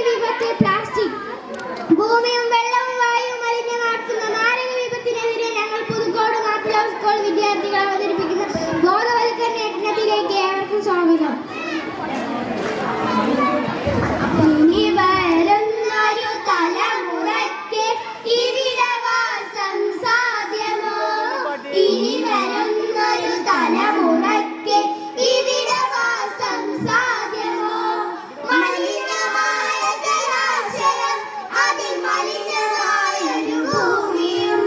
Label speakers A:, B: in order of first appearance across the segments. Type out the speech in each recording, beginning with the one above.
A: വിപത്ത് പ്ലാസ്റ്റിക്. ഭൂമിയും വെള്ളവും വായുവും മലിനമാക്കുന്ന മാരക വിപത്തിനെതിരെ ഞങ്ങൾ പുതുക്കോട് മാപ്പിള സ്കൂൾ വിദ്യാർത്ഥികൾ അവതരിപ്പിക്കുന്ന ബോധവൽക്കരണ യജ്ഞത്തിലേക്ക് ഏവർക്കും സ്വാഗതം. ഇനി വരുന്നൊരു തലമുറയ്ക്ക് ഇവിടെ വാസം സാധ്യമോ? ഇനി വരുന്നൊരു തലമുറയ്ക്ക് ഇവിടെ വാസം സാധ്യമോ? മലിനമായ ജലാശയം, അതിൽ മലിനമായൊരു ഭൂമിയും.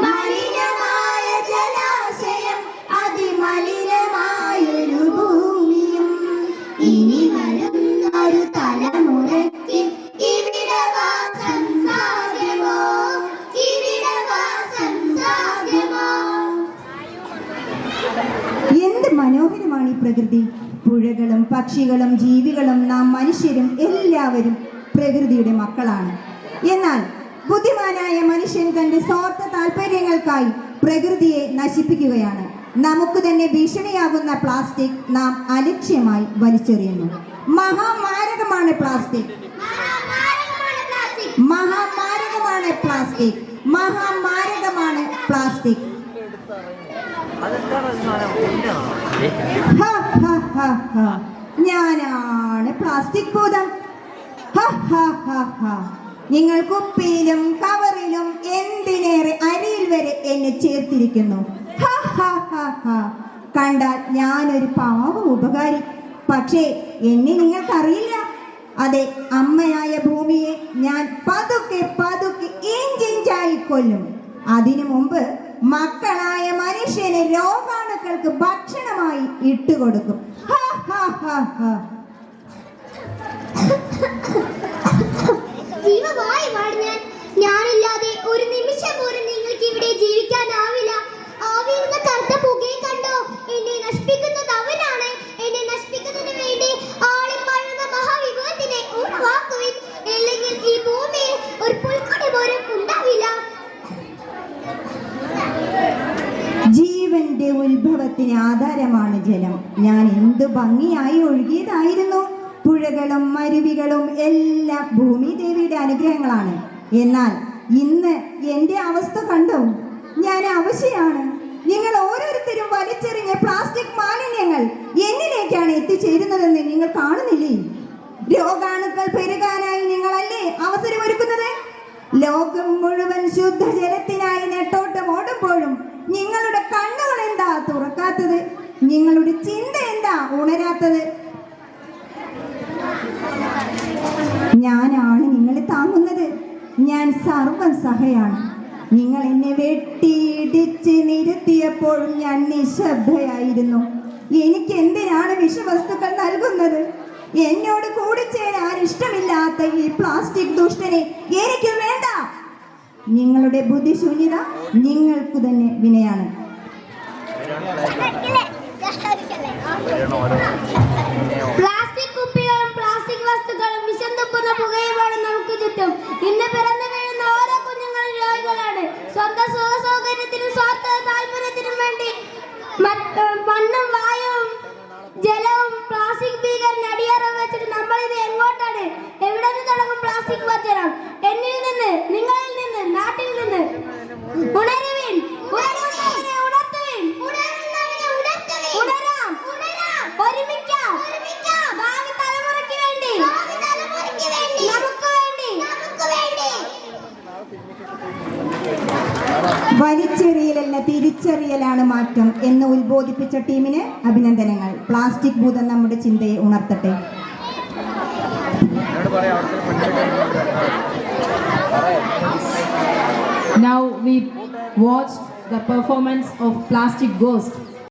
A: മലിനമായ ജലാശയം, അതിൽ മലിനമായൊരു ഭൂമിയും. ഇനി വരുന്നൊരു തലമുറയ്ക്ക് ഇവിടെ വാസം സാധ്യമോ? ഇവിടെ വാസം സാധ്യമോ?
B: എന്ത് മനോഹരമാണ് ഈ പ്രകൃതി! പുഴകളും പക്ഷികളും ജീവികളും നാം മനുഷ്യരും എല്ലാവരും പ്രകൃതിയുടെ മക്കളാണ്. എന്നാൽ ബുദ്ധിമാനായ മനുഷ്യൻ തന്റെ സ്വാർത്ഥ താല്പര്യങ്ങൾക്കായി പ്രകൃതിയെ നശിപ്പിക്കുകയാണ്. നമുക്ക് തന്നെ ഭീഷണിയാകുന്ന പ്ലാസ്റ്റിക് നാം അലക്ഷ്യമായി വലിച്ചെറിയുന്നു. മഹാമാരകമാണ് പ്ലാസ്റ്റിക്. മഹാമാരകമാണ് പ്ലാസ്റ്റിക്. മഹാമാരകമാണ് പ്ലാസ്റ്റിക്. ഞാനാണ് പ്ലാസ്റ്റിക് ഭൂതം. നിങ്ങൾ കുപ്പിയിലും കവറിലും എന്തിനേറെ അരിയിൽ വരെ എന്നെ ചേർത്തിരിക്കുന്നു. കണ്ടാൽ ഞാനൊരു പാവ ഉപകാരി. പക്ഷേ എന്നെ നിങ്ങൾക്കറിയില്ല. അതെ, അമ്മയായ ഭൂമിയെ ഞാൻ പതുക്കെ പതുക്കെ ഇഞ്ചിഞ്ചായി കൊല്ലും. അതിനു മുമ്പ് മക്കളായ മനുഷ്യനെ രോഗാണുക്കൾക്ക് ഭക്ഷണമായി ഇട്ടുകൊടുക്കും.
A: ഞാനില്ലാതെ ഒരു നിമിഷം പോലും നിങ്ങൾക്ക് ഇവിടെ ജീവിക്കാനാവില്ല. ആവിയുള്ള കറുത്ത പുകയെ കണ്ടോ? എന്നെ നശിപ്പിക്കുന്നത് അവനാണ്. എന്നെ നശിപ്പിക്കുന്നതിന് വേണ്ടി ആളിപ്പാഴുന്ന മഹാവിഭവത്തിനെ ഉണവാക്കുവിൻ. അല്ലെങ്കിൽ ഈ ഭൂമിയിൽ ഒരു പുൽക്കൊടി പോലും ഉണ്ടാവില്ല.
B: ജീവന്റെ ഉത്ഭവത്തിന് ആധാരമാണ് ജലം. ഞാൻ എന്തു ഭംഗിയായി ഒഴുകിയതായിരുന്നു. പുഴകളും അരുവികളും എല്ലാം ഭൂമി ദേവിയുടെ അനുഗ്രഹങ്ങളാണ്. എന്നാൽ ഇന്ന് എന്റെ അവസ്ഥ കണ്ടോ? ഞാൻ അവശയാണ്. നിങ്ങൾ ഓരോരുത്തരും വലിച്ചെറിഞ്ഞ പ്ലാസ്റ്റിക് മാലിന്യങ്ങൾ എന്നിലേക്കാണ് എത്തിച്ചേരുന്നതെന്ന് നിങ്ങൾ കാണുന്നില്ലേ? രോഗാണുക്കൾ പെരുകാനായി നിങ്ങളല്ലേ അവസരമൊരുക്കുന്നത്? ലോകം മുഴുവൻ ശുദ്ധജലത്തിനായി നെട്ടോട്ടം ഓടുമ്പോഴും നിങ്ങളുടെ കണ്ണുകൾ എന്താ തുറക്കാത്തത്? നിങ്ങളുടെ ചിന്ത എന്താ ഉണരാത്തത്? ഞാനാണ് നിങ്ങളെ താങ്ങുന്നത്. ഞാൻ സർവസഹയാണ്. നിങ്ങൾ എന്നെ വെട്ടിയിടിച്ച് നിരത്തിയപ്പോഴും ഞാൻ നിശബ്ദയായിരുന്നു. എനിക്ക് എന്തിനാണ് വിഷവസ്തുക്കൾ നൽകുന്നത്? എന്നോട് കൂടിച്ചേരാൻ ഇഷ്ടമില്ലാത്ത ഈ പ്ലാസ്റ്റിക് ദുഷ്ടനെ എനിക്ക് വേണ്ട. നിങ്ങളുടെ ബുദ്ധിശൂന്യത നിങ്ങൾക്ക് തന്നെ വിനയാണ്.
A: പ്ലാസ്റ്റിക് കുപ്പികളും പ്ലാസ്റ്റിക് വസ്തുക്കളും വിഷം തുപ്പുന്ന പുകയുമാണ് നമുക്ക് ചുറ്റും. ഇന്ന് പിറന്നു വീഴുന്ന ഓരോ കുഞ്ഞുങ്ങളും രോഗികളാണ്. സ്വന്തം സുഖ സൗകര്യത്തിനും സ്വാർത്ഥ താല്പര്യത്തിനും വേണ്ടി മണ്ണും വായുവും ജലവും പ്ലാസ്റ്റിക് ഭീകരന് അടിയറവ് വെച്ചിട്ട് നമ്മളിത് എങ്ങോട്ടാണ്? എവിടെ നിന്ന് തുടങ്ങും പ്ലാസ്റ്റിക് വർജനം? എന്നിൽ നിന്ന്, നിങ്ങളിൽ നിന്ന്, നാട്ടിൽ നിന്ന്. ഉണരുവിൻ, ഉണർത്തുവിൻ, ഉണരാം, ഒരുമിക്കാം, ഭാവി തലമുറയ്ക്ക് വേണ്ടി, നമുക്ക് വേണ്ടി.
B: വലിച്ചെറിയലല്ല തിരിച്ചറിയലാണ് മാറ്റം എന്ന് ഉത്ബോധിപ്പിച്ച ടീമിന് അഭിനന്ദനങ്ങൾ. പ്ലാസ്റ്റിക് ഭൂതം നമ്മുടെ ചിന്തയെ ഉണർത്തട്ടെ.
C: Now we watched the performance of Plastic Ghost.